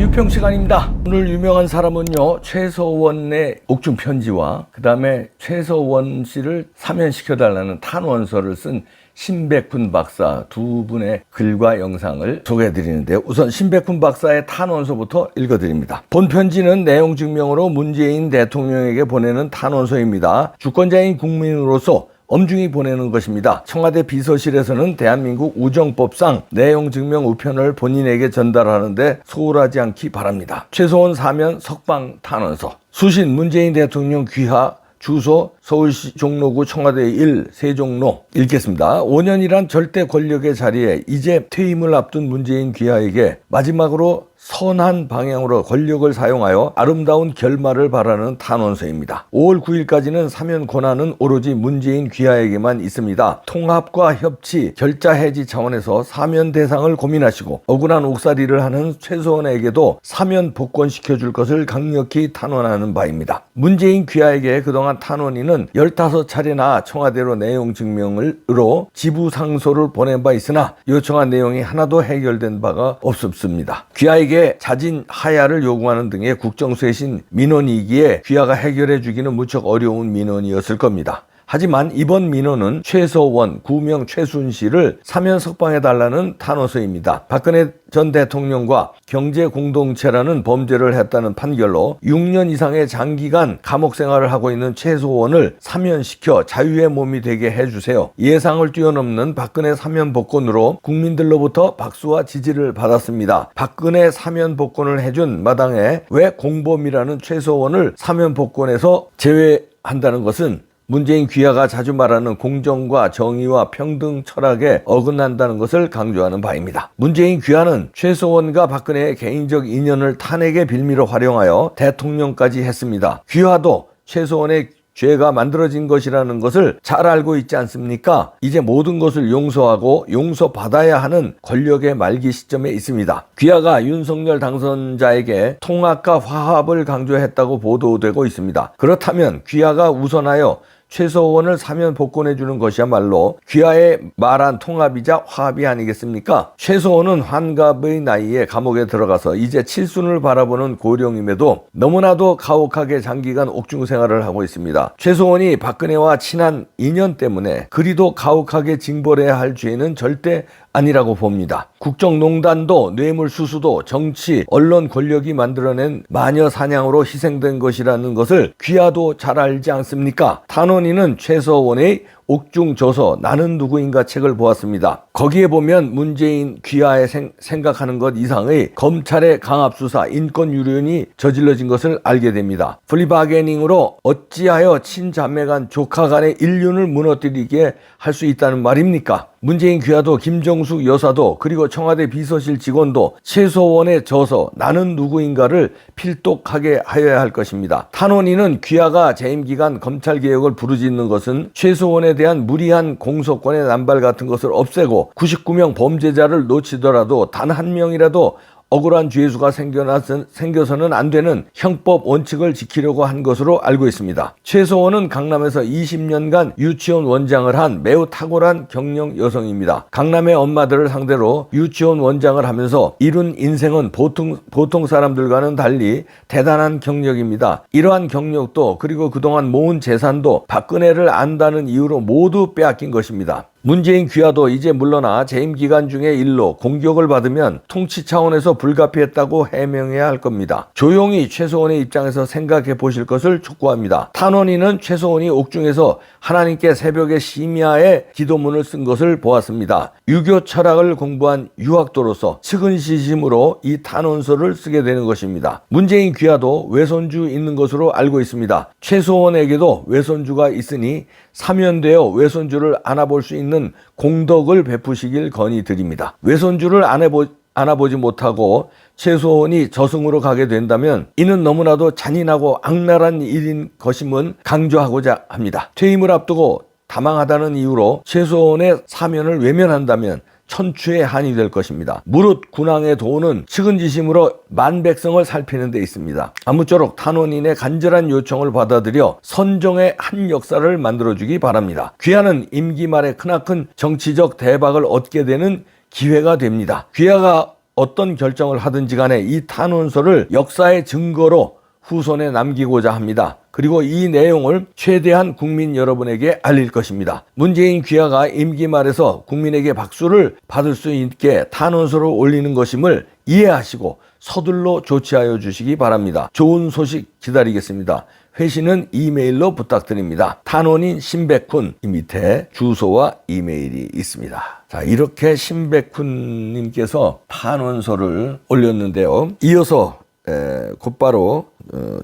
유평 시간입니다. 오늘 유명한 사람은요, 최서원의 옥중 편지와 그 다음에 최서원 씨를 사면시켜달라는 탄원서를 쓴 신백훈 박사 두 분의 글과 영상을 소개해드리는데요. 우선 신백훈 박사의 탄원서부터 읽어드립니다. 본 편지는 내용 증명으로 문재인 대통령에게 보내는 탄원서입니다. 주권자인 국민으로서 엄중히 보내는 것입니다. 청와대 비서실에서는 대한민국 우정법상 내용 증명 우편을 본인에게 전달하는데 소홀하지 않기 바랍니다. 최서원 사면 석방 탄원서. 수신 문재인 대통령 귀하 주소 서울시 종로구 청와대 1 세종로. 읽겠습니다. 5년이란 절대 권력의 자리에 이제 퇴임을 앞둔 문재인 귀하에게 마지막으로 선한 방향으로 권력을 사용하여 아름다운 결말을 바라는 탄원서입니다. 5월 9일까지는 사면 권한은 오로지 문재인 귀하에게만 있습니다. 통합과 협치, 결자 해지 차원에서 사면 대상을 고민하시고 억울한 옥살이를 하는 최서원에게도 사면 복권시켜줄 것을 강력히 탄원하는 바입니다. 문재인 귀하에게 그동안 탄원인은 15차례나 청와대로 내용 증명으로 지부상소를 보낸 바 있으나 요청한 내용이 하나도 해결된 바가 없습니다. 귀하에게 자진 하야를 요구하는 등의 국정쇄신 민원이기에 귀하가 해결해 주기는 무척 어려운 민원이었을 겁니다. 하지만 이번 민원은 최서원, 구명 최순실을 사면 석방해달라는 탄원서입니다. 박근혜 전 대통령과 경제공동체라는 범죄를 했다는 판결로 6년 이상의 장기간 감옥 생활을 하고 있는 최서원을 사면시켜 자유의 몸이 되게 해주세요. 예상을 뛰어넘는 박근혜 사면 복권으로 국민들로부터 박수와 지지를 받았습니다. 박근혜 사면 복권을 해준 마당에 왜 공범이라는 최서원을 사면 복권에서 제외한다는 것은 문재인 귀하가 자주 말하는 공정과 정의와 평등 철학에 어긋난다는 것을 강조하는 바입니다. 문재인 귀하는 최서원과 박근혜의 개인적 인연을 탄핵의 빌미로 활용하여 대통령까지 했습니다. 귀하도 최서원의 죄가 만들어진 것이라는 것을 잘 알고 있지 않습니까? 이제 모든 것을 용서하고 용서받아야 하는 권력의 말기 시점에 있습니다. 귀하가 윤석열 당선자에게 통합과 화합을 강조했다고 보도되고 있습니다. 그렇다면 귀하가 우선하여 최서원을 사면 복권해주는 것이야말로 귀하의 말한 통합이자 화합이 아니겠습니까? 최서원은 환갑의 나이에 감옥에 들어가서 이제 칠순을 바라보는 고령임에도 너무나도 가혹하게 장기간 옥중 생활을 하고 있습니다. 최서원이 박근혜와 친한 인연 때문에 그리도 가혹하게 징벌해야 할 죄는 절대 아니라고 봅니다. 국정농단도 뇌물수수도 정치, 언론 권력이 만들어낸 마녀 사냥으로 희생된 것이라는 것을 귀하도 잘 알지 않습니까? 탄원인은 최서원의 옥중 저서 나는 누구인가 책을 보았습니다. 거기에 보면 문재인 귀하의 생각하는 것 이상의 검찰의 강압수사, 인권 유린이 저질러진 것을 알게 됩니다. 플리바게닝으로 어찌하여 친자매 간 조카 간의 인륜을 무너뜨리게 할 수 있다는 말입니까? 문재인 귀하도 김정숙 여사도 그리고 청와대 비서실 직원도 최서원의 저서 나는 누구인가를 필독하게 하여야 할 것입니다. 탄원인은 귀하가 재임 기간 검찰개혁을 부르짖는 것은 최서원에 대한 무리한 공소권의 남발 같은 것을 없애고 99명 범죄자를 놓치더라도 단 한 명이라도 억울한 죄수가 생겨서는 안 되는 형법 원칙을 지키려고 한 것으로 알고 있습니다. 최서원은 강남에서 20년간 유치원 원장을 한 매우 탁월한 경력 여성입니다. 강남의 엄마들을 상대로 유치원 원장을 하면서 이룬 인생은 보통 사람들과는 달리 대단한 경력입니다. 이러한 경력도 그리고 그동안 모은 재산도 박근혜를 안다는 이유로 모두 빼앗긴 것입니다. 문재인 귀하도 이제 물러나 재임 기간 중의 일로 공격을 받으면 통치 차원에서 불가피했다고 해명해야 할 겁니다. 조용히 최서원의 입장에서 생각해 보실 것을 촉구합니다. 탄원인은 최서원이 옥중에서 하나님께 새벽에 심야에 기도문을 쓴 것을 보았습니다. 유교 철학을 공부한 유학도로서 측은시심으로 이 탄원서를 쓰게 되는 것입니다. 문재인 귀하도 외손주 있는 것으로 알고 있습니다. 최서원에게도 외손주가 있으니 사면되어 외손주를 안아볼 수 있는 공덕을 베푸시길 건의드립니다. 외손주를 안아보지 못하고 최서원이 저승으로 가게 된다면 이는 너무나도 잔인하고 악랄한 일인 것임은 강조하고자 합니다. 퇴임을 앞두고 다망하다는 이유로 최서원의 사면을 외면한다면 천추의 한이 될 것입니다. 무릇 군왕의 도는 측은지심으로 만백성을 살피는 데 있습니다. 아무쪼록 탄원인의 간절한 요청을 받아들여 선정의 한 역사를 만들어주기 바랍니다. 귀하는 임기 말에 크나큰 정치적 대박을 얻게 되는 기회가 됩니다. 귀하가 어떤 결정을 하든지 간에 이 탄원서를 역사의 증거로 후손에 남기고자 합니다. 그리고 이 내용을 최대한 국민 여러분에게 알릴 것입니다. 문재인 귀하가 임기 말에서 국민에게 박수를 받을 수 있게 탄원서를 올리는 것임을 이해하시고 서둘러 조치하여 주시기 바랍니다. 좋은 소식 기다리겠습니다. 회신은 이메일로 부탁드립니다. 탄원인 신백훈 이 밑에 주소와 이메일이 있습니다. 자, 이렇게 신백훈님께서 탄원서를 올렸는데요. 이어서 곧바로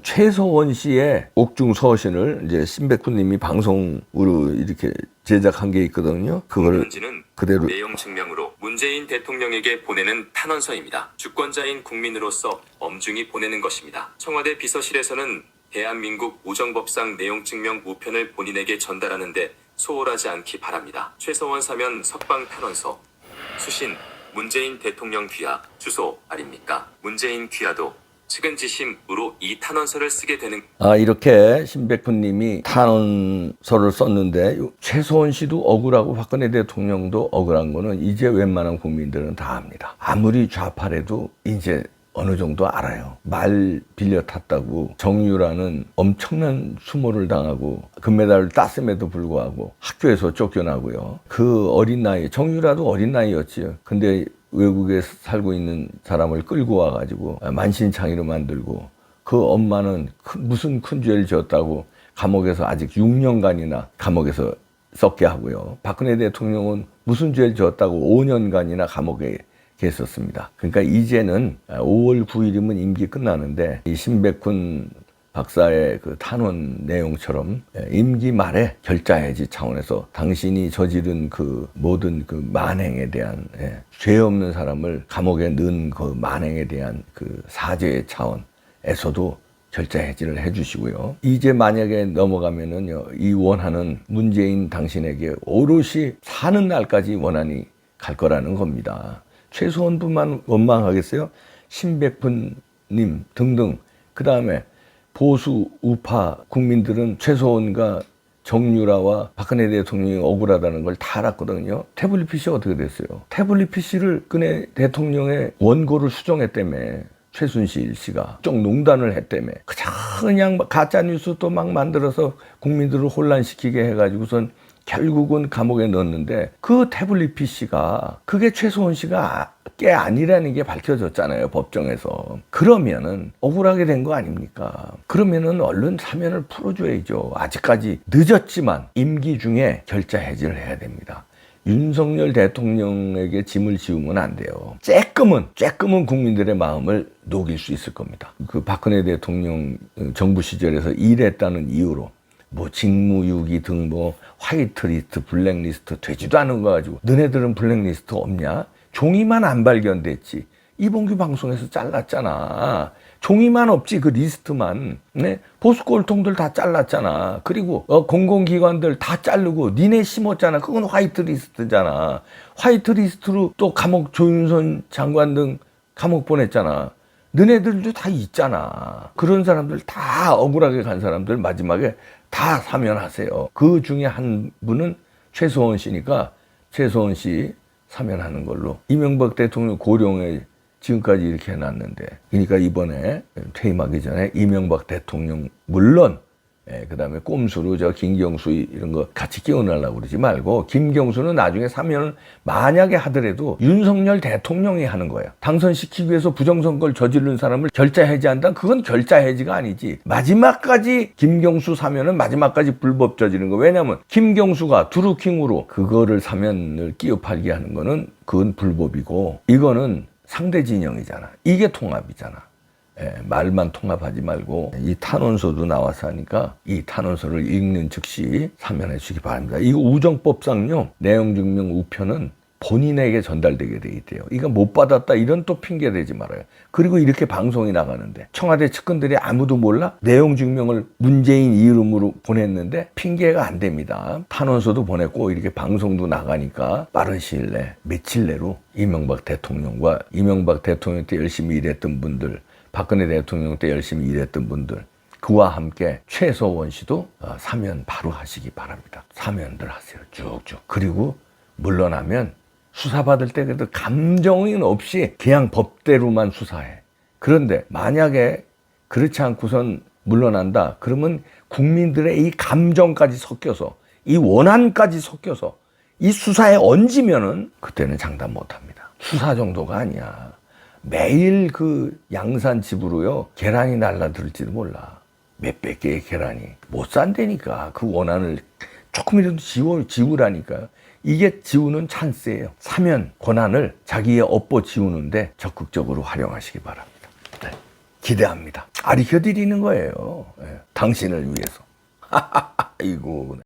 최서원 씨의 옥중 서신을 이제 신백훈님이 방송으로 이렇게 제작한 게 있거든요. 그걸 그대로 내용 증명으로 문재인 대통령에게 보내는 탄원서입니다. 주권자인 국민으로서 엄중히 보내는 것입니다. 청와대 비서실에서는 대한민국 우정법상 내용 증명 우편을 본인에게 전달하는데 소홀하지 않기 바랍니다. 최서원 사면 석방 탄원서 수신 문재인 대통령 귀하 주소 아닙니까? 문재인 귀하도 측은지심으로 이 탄원서를 쓰게 되는 이렇게 신백훈님이 탄원서를 썼는데 최서원 씨도 억울하고 박근혜 대통령도 억울한 거는 이제 웬만한 국민들은 다 압니다. 아무리 좌파래도 이제 어느 정도 알아요. 말 빌려 탔다고 정유라는 엄청난 수모를 당하고 금메달을 땄음에도 불구하고 학교에서 쫓겨나고요. 그 어린 나이, 정유라도 어린 나이였지요. 근데 외국에 살고 있는 사람을 끌고 와가지고 만신창이로 만들고 그 엄마는 무슨 큰 죄를 지었다고 감옥에서 아직 6년간이나 감옥에서 썩게 하고요. 박근혜 대통령은 무슨 죄를 지었다고 5년간이나 감옥에 계셨습니다. 그러니까 이제는 5월 9일이면 임기 끝나는데 이 신백훈 박사의 그 탄원 내용처럼 임기 말에 결자해지 차원에서 당신이 저지른 그 모든 그 만행에 대한 죄 없는 사람을 감옥에 넣은 그 만행에 대한 그 사죄의 차원에서도 결자해지를 해주시고요. 이제 만약에 넘어가면은요, 이 원한은 문재인 당신에게 오롯이 사는 날까지 원한이 갈 거라는 겁니다. 최소원뿐만 원망하겠어요? 신백훈님 등등 그 다음에 보수 우파 국민들은 최소원과 정유라와 박근혜 대통령이 억울하다는 걸 다 알았거든요. 태블릿 PC 어떻게 됐어요? 태블릿 PC를 박근혜 대통령의 원고를 수정했다며 최순실 씨가 좀 농단을 했다며 그냥 가짜뉴스 또 막 만들어서 국민들을 혼란시키게 해가지고선 결국은 감옥에 넣었는데 그 태블릿 PC가 그게 최소원 씨가 게 아니라는 게 밝혀졌잖아요, 법정에서. 그러면은 억울하게 된 거 아닙니까? 그러면은 얼른 사면을 풀어줘야죠. 아직까지 늦었지만 임기 중에 결자 해지를 해야 됩니다. 윤석열 대통령에게 짐을 지우면 안 돼요. 쬐끔은 국민들의 마음을 녹일 수 있을 겁니다. 그 박근혜 대통령 정부 시절에서 일했다는 이유로 뭐 직무유기 등 뭐 화이트리스트, 블랙리스트 되지도 않은 거 가지고 너네들은 블랙리스트 없냐? 종이만 안 발견됐지. 이봉규 방송에서 잘랐잖아. 종이만 없지 그 리스트만. 네? 보수골통들 다 잘랐잖아. 그리고 공공기관들 다 자르고 니네 심었잖아. 그건 화이트리스트잖아. 화이트리스트로 또 감옥 조윤선 장관 등 감옥 보냈잖아. 너네들도 다 있잖아. 그런 사람들 다 억울하게 간 사람들 마지막에 다 사면하세요. 그 중에 한 분은 최소원 씨니까 최소원 씨 사면하는 걸로. 이명박 대통령 고령에 지금까지 이렇게 해놨는데, 그러니까 이번에 퇴임하기 전에 이명박 대통령 물론 그 다음에 꼼수로 저 김경수 이런 거 같이 끼워넣으려고 그러지 말고, 김경수는 나중에 사면을 만약에 하더라도 윤석열 대통령이 하는 거예요. 당선시키기 위해서 부정선거를 저지른 사람을 결자해지한다? 그건 결자해지가 아니지. 마지막까지 김경수 사면은 마지막까지 불법 저지른 거. 왜냐면 김경수가 두루킹으로 그거를 사면을 끼어팔게 하는 거는 그건 불법이고, 이거는 상대 진영이잖아. 이게 통합이잖아. 말만 통합하지 말고 이 탄원서도 나와서 하니까 이 탄원서를 읽는 즉시 사면해 주시기 바랍니다. 이 우정법상요, 내용 증명 우편은 본인에게 전달되게 돼 있대요. 이거 못 받았다 이런 또 핑계 대지 말아요. 그리고 이렇게 방송이 나가는데 청와대 측근들이 아무도 몰라? 내용 증명을 문재인 이름으로 보냈는데 핑계가 안 됩니다. 탄원서도 보냈고 이렇게 방송도 나가니까 빠른 시일 내 며칠 내로 이명박 대통령과 이명박 대통령 때 열심히 일했던 분들, 박근혜 대통령 때 열심히 일했던 분들, 그와 함께 최서원 씨도 사면 바로 하시기 바랍니다. 사면들 하세요. 쭉쭉. 그리고 물러나면 수사받을 때 그래도 감정은 없이 그냥 법대로만 수사해. 그런데 만약에 그렇지 않고선 물러난다. 그러면 국민들의 이 감정까지 섞여서, 이 원한까지 섞여서 이 수사에 얹으면은 그때는 장담 못 합니다. 수사 정도가 아니야. 매일 그 양산 집으로요, 계란이 날라들을지도 몰라. 몇백 개의 계란이. 못 산다니까. 그 원한을 조금이라도 지우라니까요. 이게 지우는 찬스예요. 사면 권한을 자기의 업보 지우는데 적극적으로 활용하시기 바랍니다. 네. 기대합니다. 가르쳐 드리는 거예요. 네. 당신을 위해서. 아이고.